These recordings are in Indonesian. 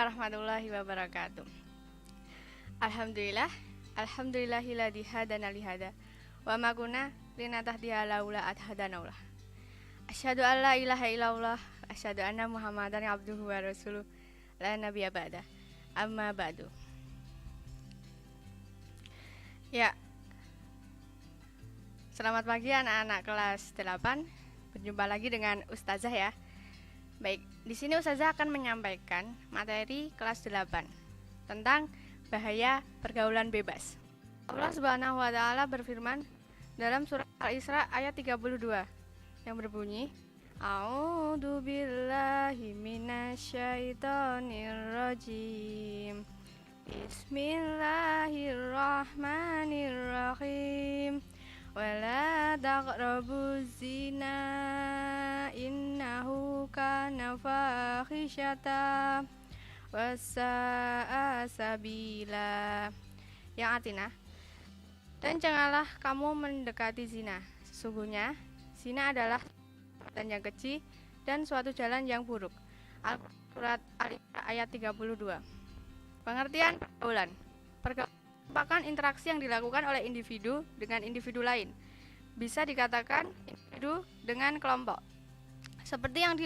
warahmatullahi wabarakatuh. Alhamdulillah, alhamdulillahilladzi hadana lihada wa ma kunna linatahdiya laula hadanaullah. Asyhadu an la ilaha illallah, asyhadu anna Muhammadan abduhu wa rasuluh, la nabiyya ba'da. Amma ba'du. Ya. Selamat pagi anak-anak kelas 8. Berjumpa lagi dengan Ustazah ya. Baik, di sini Ustazah akan menyampaikan materi kelas 8 tentang bahaya pergaulan bebas. Allah Subhanahu wa taala berfirman dalam surah Al-Isra ayat 32 yang berbunyi, A'udzu billahi minasyaitonir rajim. Bismillahirrahmanirrahim. Wala taqrabuz zina innahu kana fahisyata wasa'a sabila. Yang artinya, dan janganlah kamu mendekati zina. Sesungguhnya zina adalah perbuatan yang keji dan suatu jalan yang buruk. Al-Quran ayat 32. Pengertian pergaulan. Pergaulan merupakan interaksi yang dilakukan oleh individu dengan individu lain. Bisa dikatakan individu dengan kelompok. Seperti yang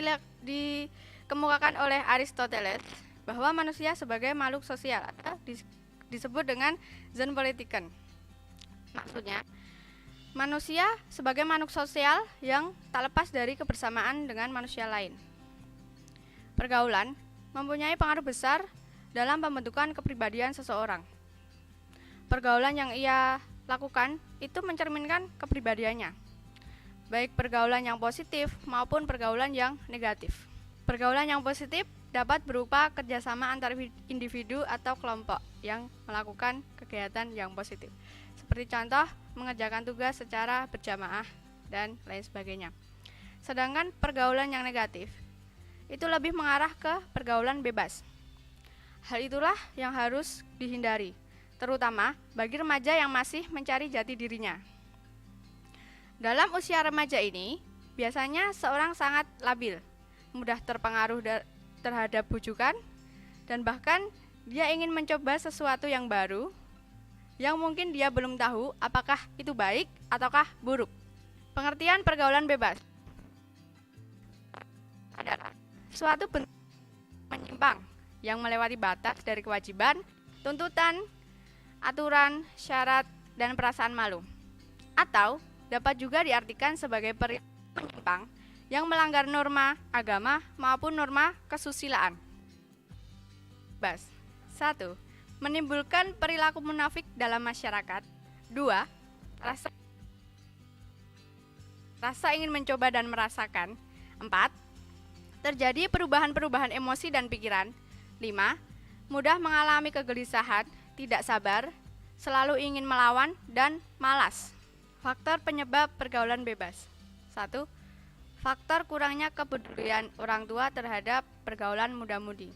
dikemukakan oleh Aristoteles, bahwa manusia sebagai makhluk sosial atau disebut dengan Zenpolitiken. Maksudnya, manusia sebagai makhluk sosial yang tak lepas dari kebersamaan dengan manusia lain. Pergaulan mempunyai pengaruh besar dalam pembentukan kepribadian seseorang. Pergaulan yang ia lakukan itu mencerminkan kepribadiannya, baik pergaulan yang positif maupun pergaulan yang negatif. Pergaulan yang positif dapat berupa kerjasama antar individu atau kelompok yang melakukan kegiatan yang positif, seperti contoh mengerjakan tugas secara berjamaah dan lain sebagainya. Sedangkan pergaulan yang negatif itu lebih mengarah ke pergaulan bebas. Hal itulah yang harus dihindari, terutama bagi remaja yang masih mencari jati dirinya. Dalam usia remaja ini, biasanya seorang sangat labil, mudah terpengaruh terhadap bujukan, dan bahkan dia ingin mencoba sesuatu yang baru, yang mungkin dia belum tahu apakah itu baik ataukah buruk. Pengertian pergaulan bebas adalah suatu bentuk menyimpang yang melewati batas dari kewajiban, tuntutan, aturan, syarat, dan perasaan malu. Atau dapat juga diartikan sebagai perilaku menyimpang yang melanggar norma agama maupun norma kesusilaan. 1. Menimbulkan perilaku munafik dalam masyarakat. 2. Rasa ingin mencoba dan merasakan. 4. Terjadi perubahan-perubahan emosi dan pikiran. 5. Mudah mengalami kegelisahan, tidak sabar, selalu ingin melawan, dan malas. Faktor penyebab pergaulan bebas. 1. Faktor kurangnya kepedulian orang tua terhadap pergaulan muda-mudi.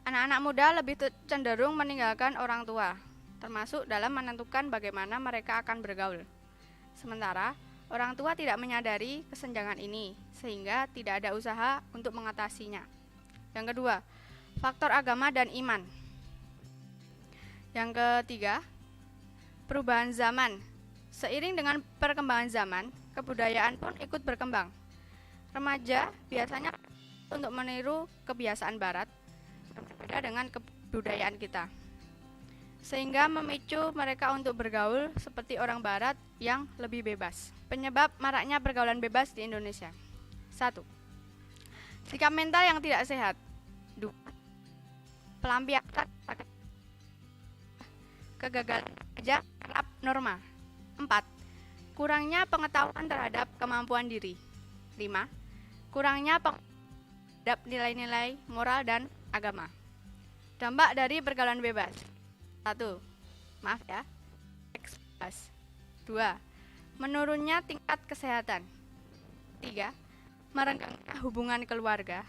Anak-anak muda lebih cenderung meninggalkan orang tua, termasuk dalam menentukan bagaimana mereka akan bergaul. Sementara, orang tua tidak menyadari kesenjangan ini, sehingga tidak ada usaha untuk mengatasinya. Yang kedua, faktor agama dan iman. Yang ketiga, perubahan zaman. Seiring dengan perkembangan zaman, kebudayaan pun ikut berkembang. Remaja biasanya untuk meniru kebiasaan barat yang berbeda dengan kebudayaan kita, sehingga memicu mereka untuk bergaul seperti orang barat yang lebih bebas. Penyebab maraknya pergaulan bebas di Indonesia. 1. Sikap mental yang tidak sehat. 2. Pelampiasan kegagalan kerja terhadap norma. 4. Kurangnya pengetahuan terhadap kemampuan diri. 5. Kurangnya terhadap nilai-nilai moral dan agama. Dampak dari pergaulan bebas. 1. Maaf ya. 2. Menurunnya tingkat kesehatan. 3. Merenggangnya hubungan keluarga.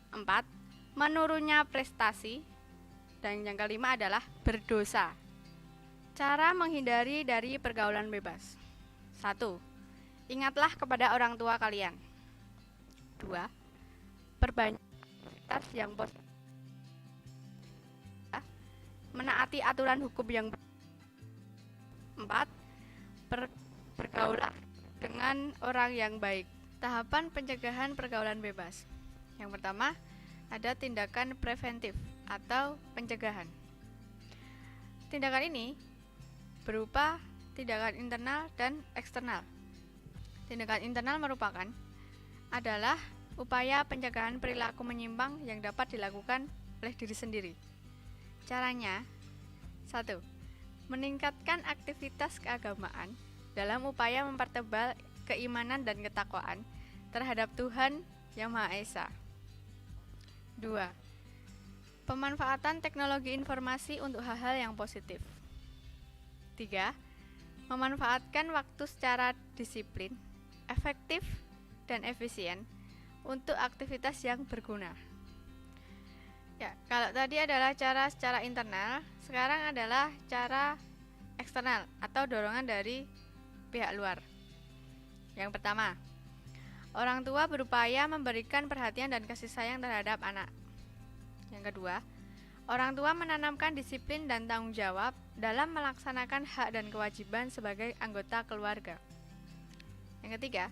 4. Menurunnya prestasi. Dan yang kelima adalah berdosa. Cara menghindari dari pergaulan bebas. 1. Ingatlah kepada orang tua kalian. 2. Perbanyak aktivitas yang positif menaati aturan hukum yang 4. Bergaulah dengan orang yang baik. Tahapan pencegahan pergaulan bebas. Yang pertama, ada tindakan preventif atau pencegahan. Tindakan ini berupa tindakan internal dan eksternal. Tindakan internal merupakan adalah upaya pencegahan perilaku menyimpang yang dapat dilakukan oleh diri sendiri. Caranya, 1. Meningkatkan aktivitas keagamaan dalam upaya mempertebal keimanan dan ketakwaan terhadap Tuhan Yang Maha Esa. 2. Pemanfaatan teknologi informasi untuk hal-hal yang positif. 3. Memanfaatkan waktu secara disiplin, efektif, dan efisien untuk aktivitas yang berguna. Ya, kalau tadi adalah cara secara internal, sekarang adalah cara eksternal atau dorongan dari pihak luar. Yang pertama, orang tua berupaya memberikan perhatian dan kasih sayang terhadap anak. Yang kedua, orang tua menanamkan disiplin dan tanggung jawab dalam melaksanakan hak dan kewajiban sebagai anggota keluarga. Yang ketiga,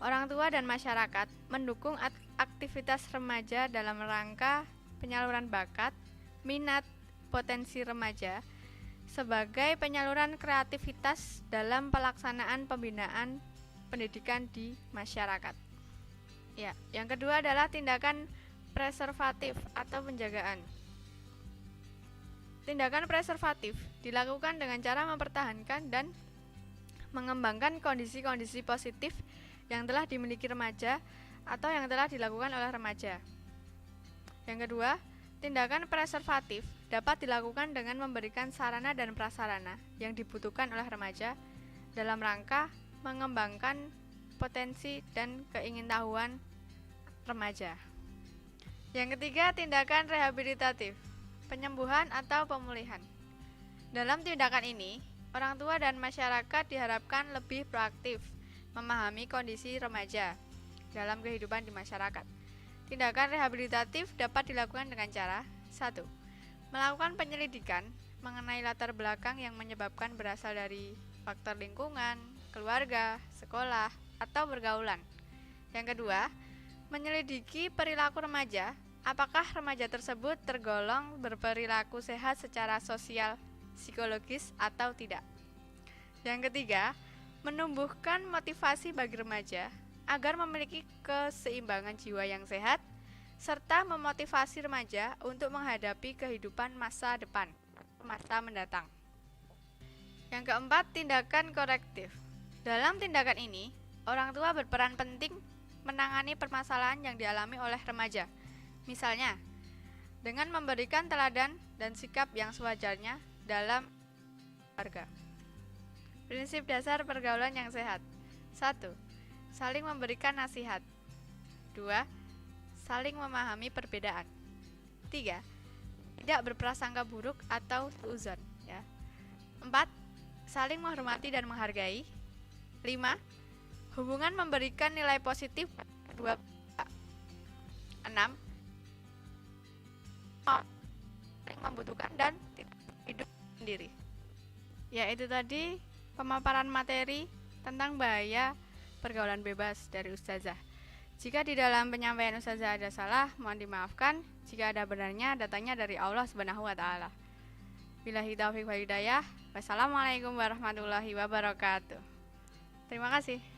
orang tua dan masyarakat mendukung aktivitas remaja dalam rangka penyaluran bakat, minat, potensi remaja sebagai penyaluran kreativitas dalam pelaksanaan pembinaan pendidikan di masyarakat. Ya, yang kedua adalah tindakan preservatif atau penjagaan. Tindakan preservatif dilakukan dengan cara mempertahankan dan mengembangkan kondisi-kondisi positif yang telah dimiliki remaja atau yang telah dilakukan oleh remaja. Yang kedua, tindakan preservatif dapat dilakukan dengan memberikan sarana dan prasarana yang dibutuhkan oleh remaja dalam rangka mengembangkan potensi dan keingintahuan remaja. Yang ketiga, tindakan rehabilitatif, penyembuhan atau pemulihan. Dalam tindakan ini, orang tua dan masyarakat diharapkan lebih proaktif memahami kondisi remaja dalam kehidupan di masyarakat. Tindakan rehabilitatif dapat dilakukan dengan cara 1. Melakukan penyelidikan mengenai latar belakang yang menyebabkan berasal dari faktor lingkungan, keluarga, sekolah, atau pergaulan. Yang kedua, menyelidiki perilaku remaja, apakah remaja tersebut tergolong berperilaku sehat secara sosial, psikologis, atau tidak. Yang ketiga, menumbuhkan motivasi bagi remaja agar memiliki keseimbangan jiwa yang sehat, serta memotivasi remaja untuk menghadapi kehidupan masa depan, masa mendatang. Yang keempat, tindakan korektif. Dalam tindakan ini, orang tua berperan penting menangani permasalahan yang dialami oleh remaja. Misalnya, dengan memberikan teladan dan sikap yang sewajarnya dalam keluarga. Prinsip dasar pergaulan yang sehat. 1. Saling memberikan nasihat. 2. Saling memahami perbedaan. 3. Tidak berprasangka buruk atau suudzon, ya. 4. Saling menghormati dan menghargai. 5. Hubungan memberikan nilai positif kedua pihak. 6. Membutuhkan dan hidup sendiri. Ya, itu tadi pemaparan materi tentang bahaya pergaulan bebas dari Ustazah. Jika di dalam penyampaian Ustazah ada salah, mohon dimaafkan. Jika ada benarnya, datangnya dari Allah Subhanahu wa taala. Billahi taufiq wal hidayah. Wassalamualaikum warahmatullahi wabarakatuh. Terima kasih.